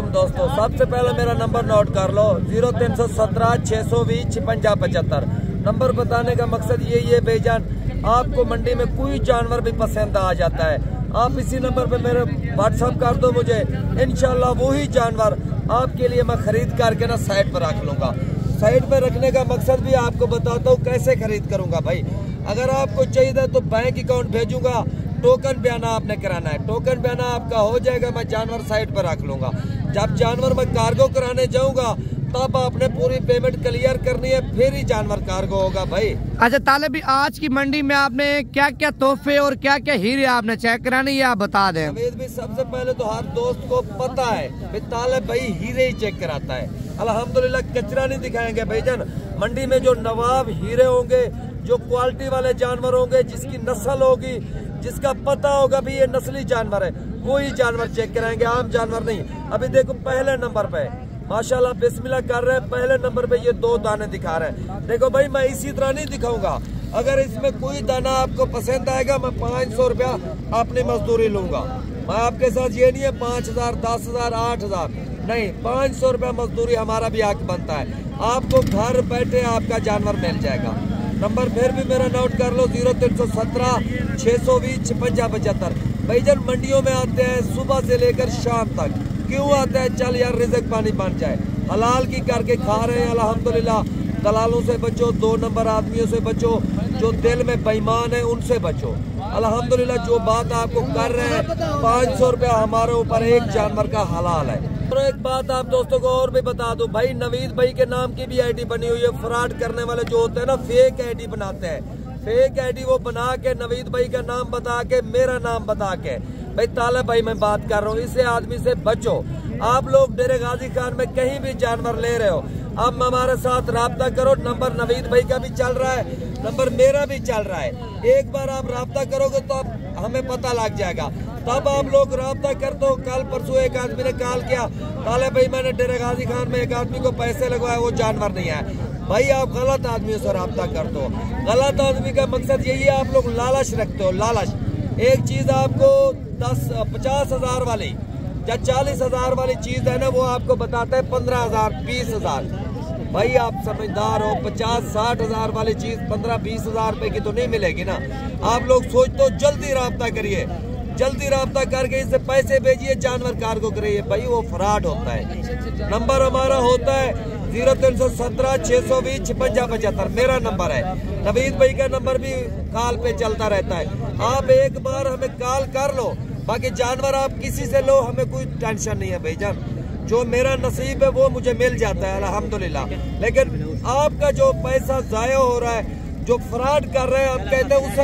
वालेकुम दोस्तों, सबसे पहले मेरा नंबर नोट कर लो 0317 620 56 75। नंबर बताने का मकसद यही है भाईजान, आपको मंडी में कोई जानवर भी पसंद आ जाता है, आप इसी नंबर पे मेरे व्हाट्सअप कर दो मुझे, इंशाल्लाह वही जानवर आपके लिए मैं खरीद करके ना साइड पर रख लूंगा। साइड पर रखने का मकसद भी आपको बताता हूँ कैसे खरीद करूंगा भाई। अगर आपको चाहिए तो बैंक अकाउंट भेजूंगा, टोकन बयाना आपने कराना है, टोकन बयाना आपका हो जाएगा, मैं जानवर साइड पर रख लूंगा। जब जानवर मैं कार्गो कराने जाऊंगा तब आपने पूरी पेमेंट क्लियर करनी है, फिर ही जानवर कार्गो होगा भाई। अच्छा तालिब, आज की मंडी में आपने क्या क्या तोहफे और क्या क्या हीरे आपने चेक कराने, ये आप बता दें। भी सबसे पहले तो हर दोस्त को पता है तालिब भाई हीरे ही चेक कराता है। अल्हम्दुलिल्लाह कचरा नहीं दिखाएंगे भाईजान। मंडी में जो नवाब हीरे होंगे, जो क्वालिटी वाले जानवर होंगे, जिसकी नस्ल होगी, जिसका पता होगा भी ये नस्ली जानवर है, वही जानवर चेक कराएंगे, आम जानवर नहीं। अभी देखो पहले नंबर पे माशाल्लाह बिस्मिल्लाह कर रहे हैं, पहले नंबर पे ये 2 दाने दिखा रहे हैं। देखो भाई मैं इसी तरह नहीं दिखाऊंगा, अगर इसमें कोई दाना आपको पसंद आएगा मैं 500 रुपया अपनी मजदूरी लूंगा। मैं आपके साथ ये नहीं है 5000 10,000 8,000 नहीं, 500 रुपया मजदूरी हमारा भी हक बनता है। आपको घर बैठे आपका जानवर मिल जाएगा। नंबर फिर भी मेरा नोट कर लो 0317 620 56 75। भाईजान मंडियों में आते हैं सुबह से लेकर शाम तक, क्यों आता है? चल यार रिज़्क पानी बन जाए, हलाल की करके खा रहे हैं अल्हम्दुलिल्लाह। दलालों से बचो, 2 नंबर आदमियों से बचो, जो दिल में बेईमान है उनसे बचो। अल्हम्दुलिल्लाह जो बात आपको कर रहे हैं 500 रुपया हमारे ऊपर एक जानवर का हलाल है। और एक बात आप दोस्तों को और भी बता दूं भाई, नवीद भाई के नाम की भी आईडी बनी हुई है। फ्रॉड करने वाले जो होते हैं ना, फेक आईडी बनाते हैं, फेक आईडी वो बना के नवीद भाई का नाम बता के, मेरा नाम बता के, भाई तालिब भाई मैं बात कर रहा हूँ, इसे आदमी से बचो। आप लोग डेरे गाजी खान में कहीं भी जानवर ले रहे हो, अब हमारे साथ राब्ता करो। नंबर नवीद भाई का भी चल रहा है, नंबर मेरा भी चल रहा है। एक बार आप राब्ता करोगे तो अब हमें पता लग जाएगा, तब आप लोग राब्ता कर दो। कल परसों एक आदमी ने कॉल किया, तालिब भाई मैंने डेरे गाजी खान में एक आदमी को पैसे लगवाए, वो जानवर नहीं है। भाई आप गलत आदमियों से राब्ता कर दो। गलत आदमी का मकसद यही है, आप लोग लालच रखते हो, लालच। एक चीज आपको 50,000 वाली या 40,000 वाली चीज है ना, वो आपको बताता है 15,000 20,000। भाई आप समझदार हो, 50-60,000 वाली चीज 15-20,000 रुपए की तो नहीं मिलेगी ना। आप लोग सोचते हो जल्दी राब्ता करिए, जल्दी राब्ता करके इससे पैसे भेजिए, जानवर कार्गो करिए, भाई वो फ्रॉड होता है। नंबर हमारा होता है 0317 620 56 75, मेरा नंबर है। नवीद भाई का नंबर भी कॉल पे चलता रहता है। आप एक बार हमें कॉल कर लो, बाकी जानवर आप किसी से लो, हमें कोई टेंशन नहीं है भाईजान। जो मेरा नसीब है वो मुझे मिल जाता है अल्हम्दुलिल्लाह। लेकिन आपका जो पैसा जाया हो रहा है, जो फ्रॉड कर रहे हैं, आप कहते हैं उसे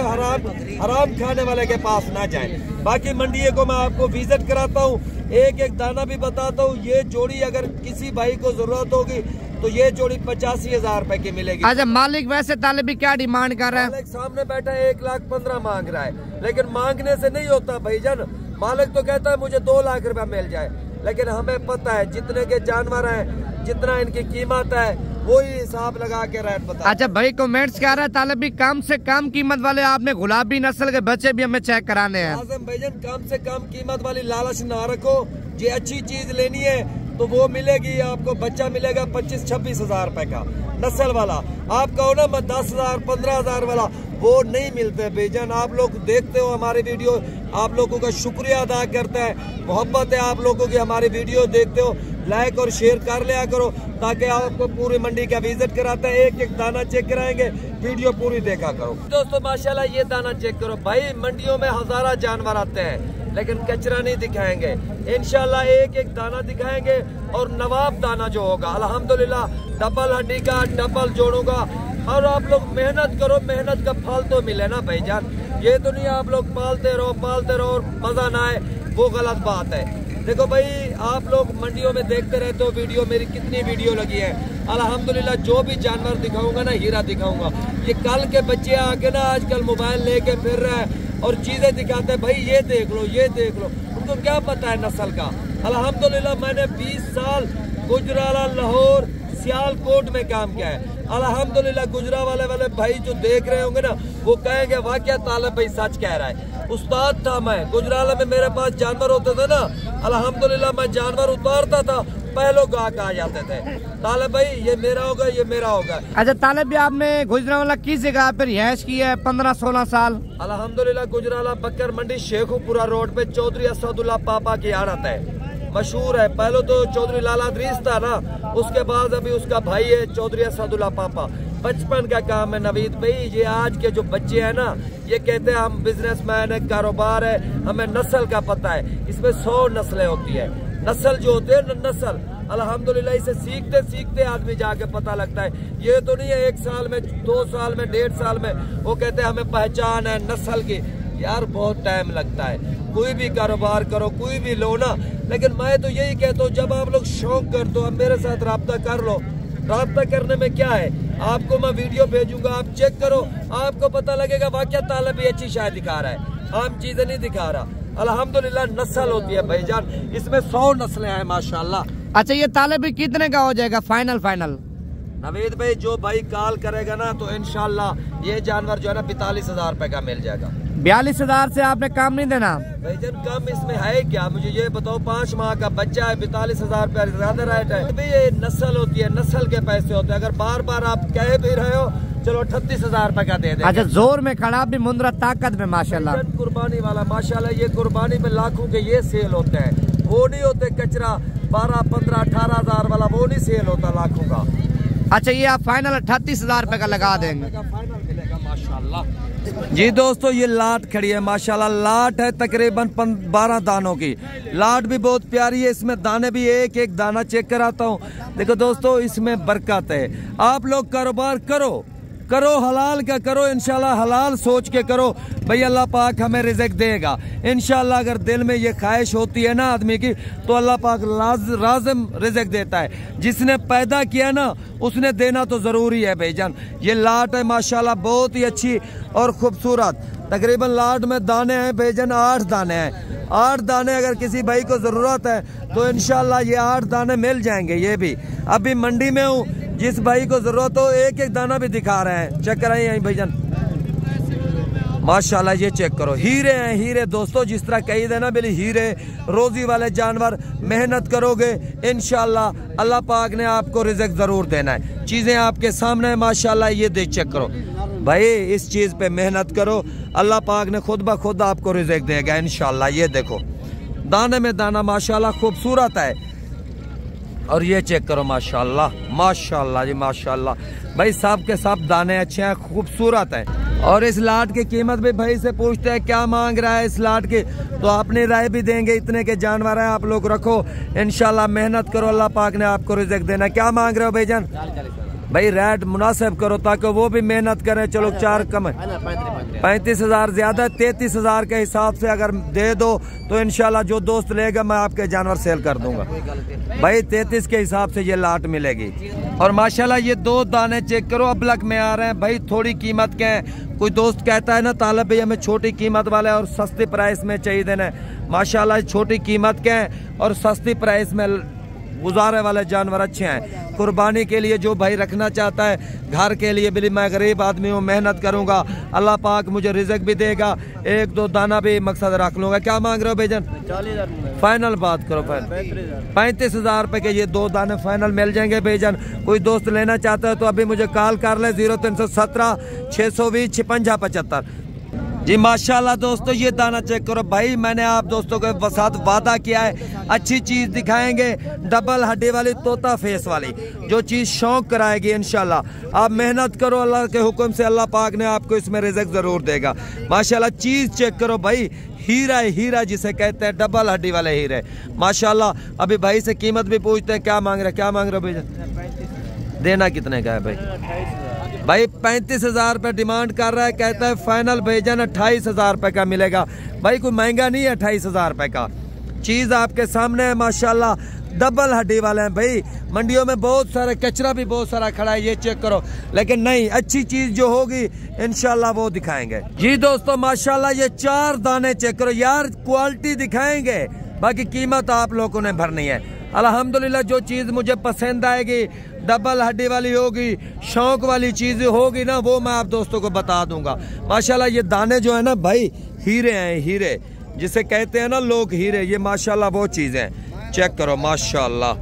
हराम खाने वाले के पास ना जाए। बाकी मंडी को मैं आपको विजिट कराता हूँ, एक एक दाना भी बताता हूँ। ये जोड़ी अगर किसी भाई को जरूरत होगी तो ये जोड़ी 85,000 रुपए की मिलेगी। अच्छा मालिक वैसे तालिब क्या डिमांड कर रहा है? मालिक सामने बैठा है 1,15,000 मांग रहा है, लेकिन मांगने से नहीं होता भाईजान। मालिक तो कहता है मुझे 2 लाख रुपया मिल जाए, लेकिन हमें पता है जितने के जानवर हैं, जितना इनकी कीमत है, वही हिसाब लगा के रेट बता। अच्छा भाई कमेंट्स क्या रहा है तालिब भी, कम से कम कीमत वाले आपने गुलाबी नस्ल के बच्चे भी हमें चेक कराने हैं। आजम भाईजान कम से कम कीमत वाली लालच ना रखो, ये अच्छी चीज लेनी है तो वो मिलेगी आपको। बच्चा मिलेगा 25-26,000 रुपए का नस्ल वाला। आप कहो ना मैं 10,000 15,000 वाला, वो नहीं मिलते भाईजान। आप लोग देखते हो हमारी वीडियो, आप लोगों का शुक्रिया अदा करते हैं, मोहब्बत है आप लोगों की, हमारी वीडियो देखते हो, लाइक और शेयर कर लिया करो ताकि आपको पूरी मंडी का विजिट कराते हैं, एक एक दाना चेक कराएंगे, वीडियो पूरी देखा करो। दोस्तों माशाल्लाह ये दाना चेक करो भाई, मंडियों में हजारों जानवर आते हैं लेकिन कचरा नहीं दिखाएंगे, इंशाल्लाह एक एक दाना दिखाएंगे। और नवाब दाना जो होगा अल्हम्दुलिल्लाह डबल हड्डी का, डबल जोड़ों का। और आप लोग मेहनत करो, मेहनत का फल तो मिले ना भाईजान। ये तो नहीं आप लोग पालते रहो और मजा ना आए, वो गलत बात है। देखो भाई आप लोग मंडियों में देखते रहते हो वीडियो, मेरी कितनी वीडियो लगी है अल्हम्दुलिल्लाह। जो भी जानवर दिखाऊंगा ना, हीरा दिखाऊंगा। ये कल के बच्चे आके ना आजकल मोबाइल लेके फिर रहे हैं और चीजें दिखाते हैं, भाई ये देख लो, ये देख लो, उनको क्या पता है नस्ल का। अल्हम्दुलिल्लाह मैंने 20 साल गुजराला, लाहौर, सियालकोट में काम किया है। अल्हम्दुलिल्लाह गुजरा वाले भाई जो देख रहे होंगे ना, वो कहेंगे वाकई तालिब भाई सच कह रहा है। उस्ताद था मैं। गुजराला में मेरे पास जानवर होते थे ना, अल्हम्दुलिल्लाह मैं जानवर उतारता था, पहले गाहक आ जाते थे, तालिब भाई ये मेरा होगा, ये मेरा होगा। अच्छा तालिब भी आपने गुजरावाला की जगह पर रिहाइश की है 15-16 साल? अल्हम्दुलिल्लाह गुजराला बकर मंडी शेखुपुरा रोड पे चौधरी असदुल्ला पापा की आड़त है, मशहूर है। पहले तो चौधरी लाला दरीस था ना, उसके बाद अभी उसका भाई है चौधरी असदुल्ला पापा। बचपन का काम है नवीद भाई। ये आज के जो बच्चे हैं ना, ये कहते हैं हम बिजनेसमैन है, कारोबार है, हमें नस्ल का पता है। इसमें 100 नस्लें होती है। नस्ल जो होते हैं नस्ल, अल्हम्दुलिल्लाह इसे सीखते सीखते आदमी जाके पता लगता है। ये तो नहीं है 1 साल में, 2 साल में, 1.5 साल में वो कहते हैं हमें पहचान है नस्ल की। यार बहुत टाइम लगता है। कोई भी कारोबार करो, कोई भी लो ना, लेकिन मैं तो यही कहता हूँ जब आप लोग शौक कर दो, अब मेरे साथ राब्ता कर लो। राब्ता करने में क्या है, आपको मैं वीडियो भेजूंगा, आप चेक करो, आपको पता लगेगा वाकई तालिब भी अच्छी शायद दिखा रहा है, आम चीजें नहीं दिखा रहा। अल्हम्दुलिल्लाह नस्ल होती है भाईजान, इसमें 100 नस्लें हैं माशाल्लाह। अच्छा ये तालिब भी कितने का हो जाएगा फाइनल? नवीद भाई जो भाई कॉल करेगा ना तो इंशाल्लाह ये जानवर जो है ना 42,000 रुपए का मिल जाएगा। 42,000 से आपने काम नहीं देना भाईजान? कम इसमें है क्या, मुझे ये बताओ। 5 माह का बच्चा है, 42,000 रुपया ज्यादा रेट है भाई। ये नस्ल होती है, नस्ल के पैसे होते हैं। अगर बार बार आप कह भी रहे हो चलो 38,000 रुपए का दे दे। अच्छा जोर में खड़ा भी, मुंद्रा ताकत में माशाल्लाह। कुर्बानी वाला माशाल्लाह, ये कुर्बानी में लाखों के ये सेल होते हैं, वो नहीं होते कचरा 12, 15, 18,000 वाला, वो नहीं सेल होता लाखों का। अच्छा ये आप फाइनल 38,000 रुपए का लगा देंगे? फाइनल मिलेगा माशाल्लाह। जी दोस्तों ये लाट खड़ी है माशाल्लाह। लाट है तकरीबन 12 दानों की। लाट भी बहुत प्यारी है, इसमें दाने भी एक एक दाना चेक कराता हूँ। देखो दोस्तों इसमें बरकत है। आप लोग कारोबार करो हलाल का करो, इंशाल्लाह हलाल सोच के करो भाई, अल्लाह पाक हमें रिज़्क देगा इंशाल्लाह। अगर दिल में ये ख्वाहिश होती है ना आदमी की, तो अल्लाह पाक लाज़िम रिज़्क देता है। जिसने पैदा किया ना उसने देना तो ज़रूरी है भाईजान। ये लाट है माशाल्लाह, बहुत ही अच्छी और खूबसूरत। तकरीबन लाट में दाने हैं भाईजान, 8 दाने हैं। 8 दाने अगर किसी भाई को ज़रूरत है तो इंशाल्लाह ये 8 दाने मिल जाएंगे। ये भी अभी मंडी में हूँ, जिस भाई को जरूरत हो एक एक दाना भी दिखा रहे हैं, चेक कराइए भाईजान माशाल्लाह। ये चेक करो, हीरे हैं हीरे दोस्तों। जिस तरह कही देना बिल्ली हीरे, रोजी वाले जानवर। मेहनत करोगे इंशाल्लाह अल्लाह पाक ने आपको रिज़्क जरूर देना है। चीजें आपके सामने है माशाल्लाह। ये देख चेक करो भाई, इस चीज पे मेहनत करो, अल्लाह पाक ने खुद ब खुद आपको रिज़्क देगा इंशाल्लाह। ये देखो दाने में दाना माशाल्लाह खूबसूरत है। और ये चेक करो माशाल्लाह माशाल्लाह जी माशाल्लाह। भाई सब के सब दाने अच्छे हैं, खूबसूरत हैं। और इस लाट की कीमत भी भाई से पूछते हैं क्या मांग रहा है इस लाट की, तो अपनी राय भी देंगे। इतने के जानवर हैं, आप लोग रखो इंशाल्लाह, मेहनत करो, अल्लाह पाक ने आपको रिज़्क देना। क्या मांग रहे हो भाईजान? भाई रेट मुनासिब करो ताकि वो भी मेहनत करें। चलो 4 कम है, 35,000 ज्यादा, 33,000 के हिसाब से अगर दे दो तो इंशाल्लाह जो दोस्त लेगा मैं आपके जानवर सेल कर दूंगा भाई। 33 के हिसाब से ये लाट मिलेगी। और माशाल्लाह ये 2 दाने चेक करो, अबलक में आ रहे हैं भाई। थोड़ी कीमत के हैं, कोई दोस्त कहता है ना तालिब भाई हमें छोटी कीमत वाले और सस्ती प्राइस में चाहिए देना। माशाल्लाह छोटी कीमत के हैं और सस्ती प्राइस में गुजारे वाले जानवर अच्छे हैं। कुर्बानी के लिए जो भाई रखना चाहता है, घर के लिए भी, मैं गरीब आदमी हूँ, मेहनत करूंगा, अल्लाह पाक मुझे रिज़्क भी देगा, 1-2 दाना भी मकसद रख लूंगा। क्या मांग रहे हो भाईजान? 40,000 फाइनल बात करो। 35,000 रुपए के ये 2 दाने फाइनल मिल जाएंगे भाईजान। कोई दोस्त लेना चाहता है तो अभी मुझे कॉल कर ले 0317 620 5675। जी माशाल्लाह दोस्तों ये दाना चेक करो भाई। मैंने आप दोस्तों के साथ वादा किया है अच्छी चीज दिखाएंगे, डबल हड्डी वाली, तोता फेस वाली, जो चीज शौक कराएगी इंशाल्लाह। आप मेहनत करो, अल्लाह के हुक्म से अल्लाह पाक ने आपको इसमें रिज़्क जरूर देगा माशाल्लाह। चीज चेक करो भाई, हीरा है, हीरा जिसे कहते हैं, डबल हड्डी वाले हीरे माशाल्लाह। अभी भाई से कीमत भी पूछते हैं क्या मांग रहे, क्या मांग रहे भाई? देना कितने का है भाई? भाई 35,000 रुपये डिमांड कर रहा है, कहता है फाइनल भाईजान 28,000 रुपये का मिलेगा। भाई कोई महंगा नहीं है 28,000 रुपये का। चीज आपके सामने है माशाल्लाह, डबल हड्डी वाले हैं भाई। मंडियों में बहुत सारे कचरा भी बहुत सारा खड़ा है, ये चेक करो, लेकिन नहीं, अच्छी चीज जो होगी इंशाल्लाह वो दिखाएंगे। जी दोस्तों माशाल्लाह ये 4 दाने चेक करो यार, क्वालिटी दिखाएंगे, बाकी कीमत आप लोगों ने भरनी है। अल्हम्दुलिल्लाह जो चीज़ मुझे पसंद आएगी, डबल हड्डी वाली होगी, शौक वाली चीज़ होगी ना, वो मैं आप दोस्तों को बता दूंगा। माशाल्लाह ये दाने जो है ना भाई, हीरे हैं, हीरे जिसे कहते हैं ना लोग हीरे, ये माशाल्लाह वो चीज़ है। चेक करो माशाल्लाह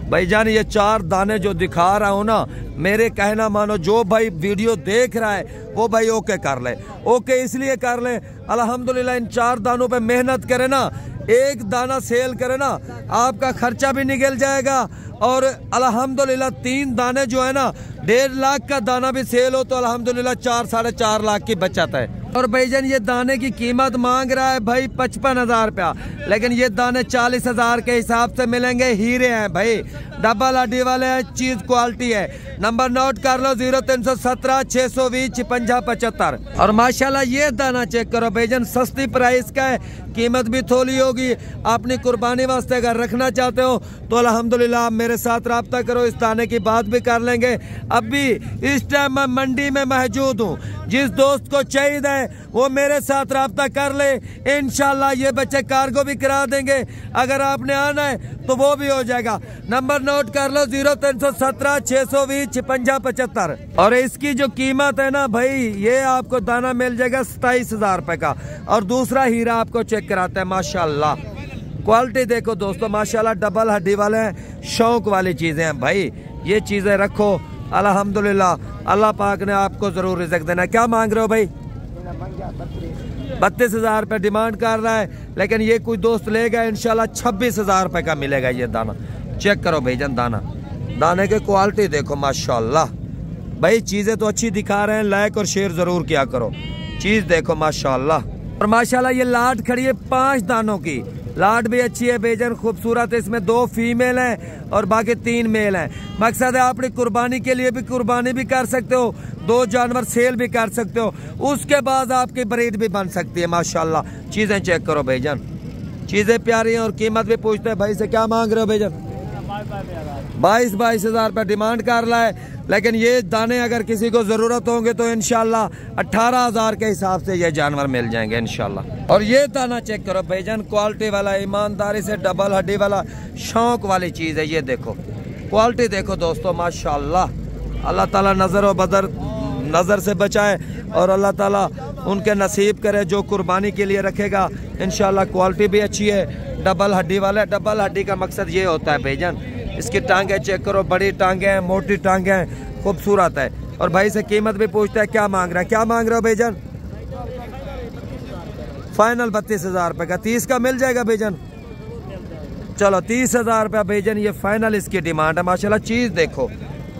भाईजान, ये 4 दाने जो दिखा रहा हूँ ना, मेरे कहना मानो, जो भाई वीडियो देख रहा है वो भाई ओके कर ले। ओके इसलिए कर ले, अल्हम्दुलिल्लाह इन 4 दानों पे मेहनत करे ना, एक दाना सेल करे ना, आपका खर्चा भी निकल जाएगा। और अल्हम्दुलिल्लाह 3 दाने जो है ना, 1.5 लाख का दाना भी सेल हो तो अल्हम्दुलिल्लाह 4-4.5 लाख की बचत है। और भाईजान ये दाने की कीमत मांग रहा है भाई 55,000 रुपया, लेकिन ये दाने 40,000 के हिसाब से मिलेंगे। हीरे हैं भाई, डबल हड्डी वाले हैं, चीज क्वालिटी है। नंबर नोट कर लो 0317 620 56 75। और माशाल्लाह ये दाना चेक करो भाईजान, सस्ती प्राइस का है, कीमत भी थोड़ी होगी। अपनी कुर्बानी वास्ते अगर रखना चाहते हो तो अल्हम्दुलिल्लाह आप मेरे साथ रब्ता करो, इस दाने की बात भी कर लेंगे। अभी इस टाइम मैं मंडी में मौजूद हूँ, जिस दोस्त को चाहिए है वो मेरे साथ रब्ता कर ले, इंशाल्लाह ये बच्चे कार्गो भी करा देंगे। अगर आपने आना है तो वो भी हो जाएगा। नंबर नोट कर लो 0317 620 56 75। और इसकी जो कीमत है ना भाई, ये आपको दाना मिल जाएगा 27,000 रुपए का। और दूसरा हीरा आपको चेक कराता है माशाल्लाह, क्वालिटी देखो दोस्तों माशाल्लाह, डबल हड्डी वाले हैं, शौक वाली चीजें हैं भाई। ये चीजें रखो, अल्हम्दुलिल्लाह अल्लाह पाक ने आपको जरूर रिज़्क़ देना। क्या मांग रहे हो भाई? 32,000 रुपये डिमांड कर रहा है, लेकिन ये कोई दोस्त लेगा इंशाल्लाह 26,000 रुपये का मिलेगा ये दाना। चेक करो भाईजान दाना, दाने की क्वालिटी देखो माशाल्लाह भाई। चीज़ें तो अच्छी दिखा रहे हैं, लाइक और शेयर जरूर किया करो। चीज़ देखो माशाल्लाह। और माशाल्लाह ये लाट खड़ी है 5 दानों की, लाट भी अच्छी है बेजन खूबसूरत है। इसमें 2 फीमेल हैं और बाकी 3 मेल हैं। मकसद है अपनी कुर्बानी के लिए भी कुर्बानी भी कर सकते हो, 2 जानवर सेल भी कर सकते हो, उसके बाद आपकी ब्रीड भी बन सकती है माशाल्लाह। चीजें चेक करो भाईजान, चीजें प्यारी हैं। और कीमत भी पूछते हैं भाई से, क्या मांग रहे हो भाईजान? 22,000 रुपये डिमांड कर रहा है, लेकिन ये दाने अगर किसी को जरूरत होंगे तो इंशाल्लाह 18,000 के हिसाब से ये जानवर मिल जाएंगे इंशाल्लाह। और ये दाना चेक करो भाईजान, क्वालिटी वाला, ईमानदारी से डबल हड्डी वाला, शौक वाली चीज है। ये देखो क्वालिटी देखो दोस्तों माशाल्लाह। अल्लाह ताला नजर से बचाए और अल्लाह ताला उनके नसीब करे जो कुर्बानी के लिए रखेगा इंशाल्लाह। क्वालिटी भी अच्छी है, डबल हड्डी वाला। डबल हड्डी का मकसद ये होता है भाईजान, इसकी टांगे चेक करो, बड़ी टांगे हैं, मोटी टांगे हैं, खूबसूरत है। और भाई से कीमत भी पूछता है, क्या मांग रहा है? क्या मांग रहे हो भाईजान? फाइनल 32,000 रुपये का। 30 का मिल जाएगा भाईजान? चलो 30,000 रुपया भाईजान, ये फाइनल इसकी डिमांड है। माशाल्लाह चीज देखो,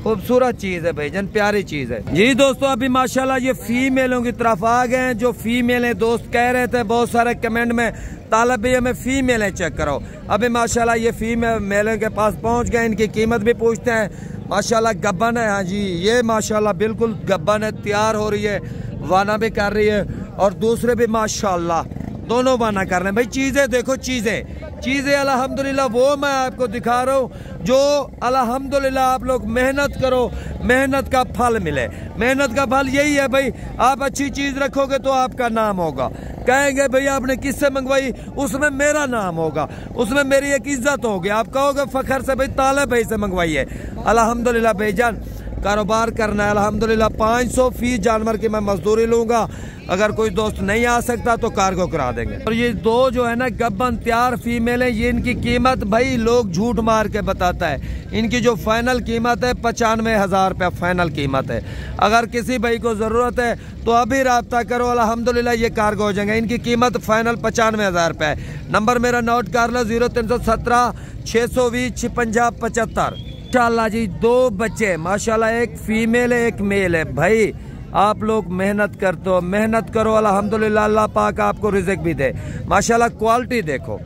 खूबसूरत चीज है भाईजान, प्यारी चीज है जी। दोस्तों अभी माशाल्लाह ये फीमेलों की तरफ आ गए हैं। जो फीमेल है, दोस्त कह रहे थे बहुत सारे कमेंट में, तालब भैया में फीमेल है, चेक करो। अभी माशाल्लाह ये फीमेल के पास पहुंच गए, इनकी कीमत भी पूछते हैं। माशाल्लाह गब्बन है, हाँ जी ये माशाल्लाह बिल्कुल गब्बन है, तैयार हो रही है, वाना भी कर रही है। और दूसरे भी माशाल्लाह दोनों वाना कर रहे हैं भाई। चीजें देखो, चीजें अल्हम्दुलिल्लाह वो मैं आपको दिखा रहा हूँ जो अल्हम्दुलिल्लाह आप लोग मेहनत करो, मेहनत का फल मिले। मेहनत का फल यही है भाई, आप अच्छी चीज रखोगे तो आपका नाम होगा। कहेंगे भैया आपने किससे मंगवाई, उसमें मेरा नाम होगा, उसमें मेरी एक इज्जत होगी। आप कहोगे फखर से भाई तालिब भाई से मंगवाई है। अल्हम्दुलिल्लाह भाईजान कारोबार करना है अल्हम्दुलिल्लाह। 500 फीस जानवर की मैं मजदूरी लूंगा। अगर कोई दोस्त नहीं आ सकता तो कार्गो करा देंगे। और ये 2 जो है ना गब्बन तैयार फीमेल है, ये इनकी कीमत भाई लोग झूठ मार के बताता है। इनकी जो फाइनल कीमत है 95,000 रुपया फाइनल कीमत है। अगर किसी भाई को जरूरत है तो अभी रब्ता करो, अल्हम्दुलिल्लाह ये कार्गो हो जाएंगे। इनकी कीमत फाइनल 95,000 रुपया है। नंबर मेरा नोट कर लो 0317 620 56 75। माशाल्लाह जी 2 बच्चे माशाल्लाह, एक फीमेल है एक मेल है। भाई आप लोग मेहनत करते हो, मेहनत करो, अल्हम्दुलिल्लाह अल्लाह पाक आपको रिज़्क़ भी दे। माशाल्लाह क्वालिटी देखो,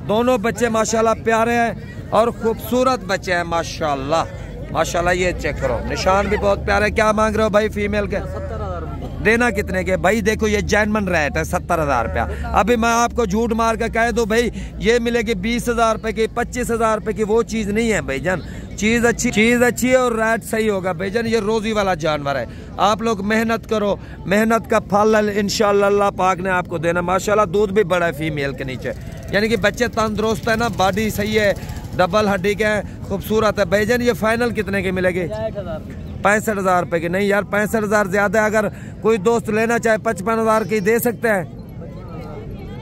दोनों बच्चे माशाल्लाह प्यारे हैं और खूबसूरत बच्चे हैं माशाल्लाह। माशाल्लाह ये चेक करो, निशान भी बहुत प्यारे हैं। क्या मांग रहे हो भाई फीमेल के? 70,000 देना कितने के भाई? देखो ये जेन्युइन रेट है 70,000 रुपया। अभी मैं आपको झूठ मार के कह दूं भाई ये मिलेगी 20,000 रुपए की, 25,000 रुपए की, वो चीज नहीं है भाईजान। चीज अच्छी है और रेट सही होगा भाईजान। ये रोजी वाला जानवर है। आप लोग मेहनत करो, मेहनत का फल इंशाल्लाह अल्लाह पाक ने आपको देना। माशाल्लाह दूध भी बड़ा है फीमेल के नीचे, यानी कि बच्चे तंदुरुस्त है ना, बॉडी सही है, डबल हड्डी के हैं, खूबसूरत है भाईजान। ये फाइनल कितने की मिलेगी? 65,000 रुपए की। नहीं यार 65,000 ज्यादा है, अगर कोई दोस्त लेना चाहे 55,000 की दे सकते हैं,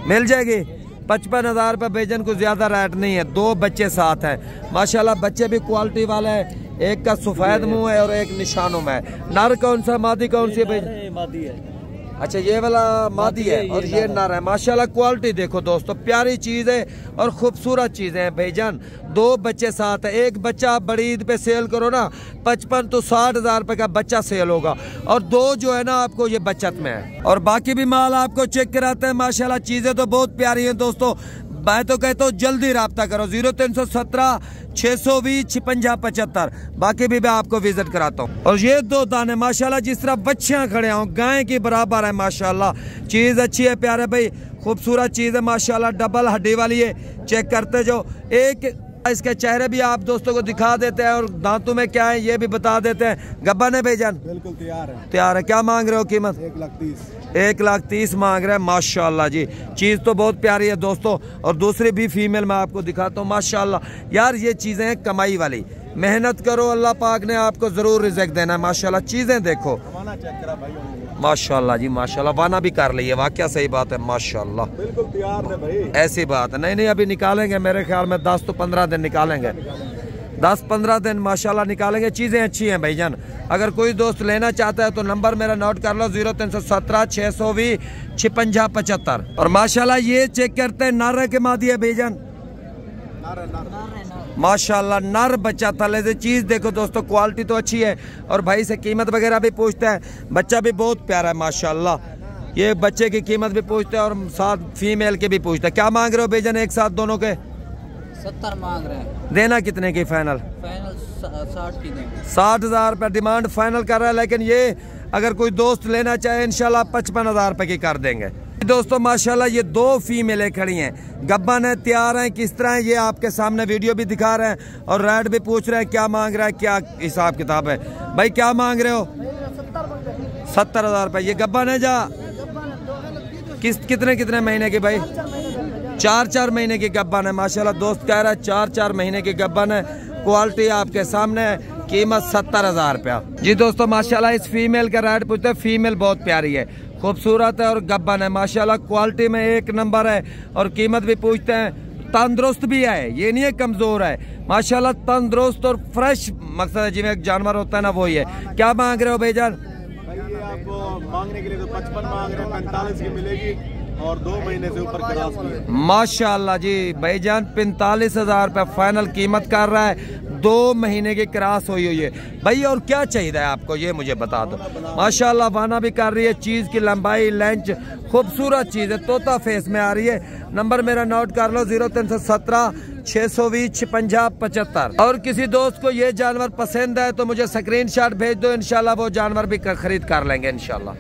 मिल जाएगी। 55,000 रुपये भाईजान, को ज्यादा रेट नहीं है। 2 बच्चे साथ हैं माशाल्लाह, बच्चे भी क्वालिटी वाले हैं। एक का सफेद मुंह है और एक निशानों में है। नर कौन सा, मादी कौन सी है भाई? मादी है। अच्छा ये वाला मादी है और ये नर है। माशाल्लाह क्वालिटी देखो दोस्तों, प्यारी चीज है और खूबसूरत चीजें हैं भाईजान। 2 बच्चे साथ है। एक बच्चा आप बड़ी ईद पे सेल करो ना 55 तो 60,000 रुपए का बच्चा सेल होगा, और 2 जो है ना आपको ये बचत में है। और बाकी भी माल आपको चेक कराते हैं माशाल्लाह, चीजें तो बहुत प्यारी हैं दोस्तों। मैं तो कहता हूँ जल्दी रब्ता करो 0317 620 56 75। बाकी भी मैं आपको विजिट कराता हूँ। और ये 2 दाने माशाल्लाह जिस तरह बच्चियां खड़े हों गाय की बराबर है माशाल्लाह। चीज अच्छी है प्यारे भाई, खूबसूरत चीज है माशाल्लाह। डबल हड्डी वाली है, चेक करते जो। एक इसके चेहरे भी आप दोस्तों को दिखा देते हैं और दांतों में क्या है ये भी बता देते हैं। गब्बा ने भाईजान बिल्कुल तैयार है। तैयार है। क्या मांग रहे हो कीमत? 1,30,000। 1,30,000 मांग रहे हैं माशाल्लाह जी। चीज तो बहुत प्यारी है दोस्तों। और दूसरी भी फीमेल मैं आपको दिखाता हूँ माशाल्लाह। यार ये चीजें हैं कमाई वाली, मेहनत करो अल्लाह पाक ने आपको जरूर रिज़्क देना है माशाल्लाह। चीजें देखो माशाल्लाह जी माशाल्लाह। वाना भी कर लिए, वाकया सही बात है माशाल्लाह, बिल्कुल तैयार है भाई। ऐसी बात है। नहीं अभी निकालेंगे, मेरे ख्याल में 10 तो 15 दिन निकालेंगे, 10-15 दिन माशाल्लाह निकालेंगे। चीजें अच्छी हैं भाईजान। अगर कोई दोस्त लेना चाहता है तो नंबर मेरा नोट कर लो 0317 620 56 75। और माशाल्लाह ये चेक करते हैं नर के मादी है भाईजान, माशाल्लाह नर बच्चा थले से। चीज देखो दोस्तों, क्वालिटी तो अच्छी है। और भाई से कीमत वगैरह भी पूछता है, बच्चा भी बहुत प्यारा है माशाल्लाह। ये बच्चे की कीमत भी पूछते हैं और साथ फीमेल के भी पूछते हैं। क्या मांग रहे हो भाईजान एक साथ दोनों के? 70 मांग रहे हैं। देना कितने की फाइनल? फाइनल 60 की देंगे। 60,000 रुपये डिमांड फाइनल कर रहा है, लेकिन ये अगर कोई दोस्त लेना चाहे इंशाल्लाह 55,000 रुपये की कर देंगे दोस्तों। माशाल्लाह ये 2 फीमेलें खड़ी हैं, गब्बन है, तैयार हैं। किस तरह है ये आपके सामने वीडियो भी दिखा रहे हैं और रेट भी पूछ रहे हैं क्या मांग रहा है, क्या हिसाब किताब है भाई? क्या मांग रहे हो? 70,000 रुपये। ये गब्बन है जा कितने महीने की भाई? 4 महीने की गब्बन है माशाल्लाह। दोस्त कह रहा है 4 महीने की गब्बन है। क्वालिटी आपके सामने है, कीमत 70,000 रुपया जी दोस्तों। माशाल्लाह इस फीमेल का रेट पूछते हैं। फीमेल बहुत प्यारी है, खूबसूरत है और गब्बन है माशाल्लाह। क्वालिटी में 1 नंबर है और कीमत भी पूछते हैं। तंदुरुस्त भी है, ये नहीं है कमजोर है माशाल्लाह। तंदुरुस्त और फ्रेश मकसद है, जिਵੇਂ एक जानवर होता है ना वही है। क्या मांग रहे हो भाईजान? ये आपको मांगने के लिए तो 55 मांग रहे हैं, 45 की मिलेगी और 2 महीने से ऊपर क्रॉस की है माशाल्लाह जी। भाईजान 45,000 रुपये फाइनल कीमत कर रहा है। 2 महीने की क्रॉस हुई है भाई। और क्या चाहिए आपको ये मुझे बता दो। माशाल्लाह वाना भी कर रही है। चीज की लंबाई लेंथ खूबसूरत चीज है, तोता फेस में आ रही है। नंबर मेरा नोट कर लो 0317 620 56 75। और किसी दोस्त को ये जानवर पसंद है तो मुझे स्क्रीनशॉट भेज दो, इंशाल्लाह वो जानवर भी खरीद कर लेंगे इंशाल्लाह।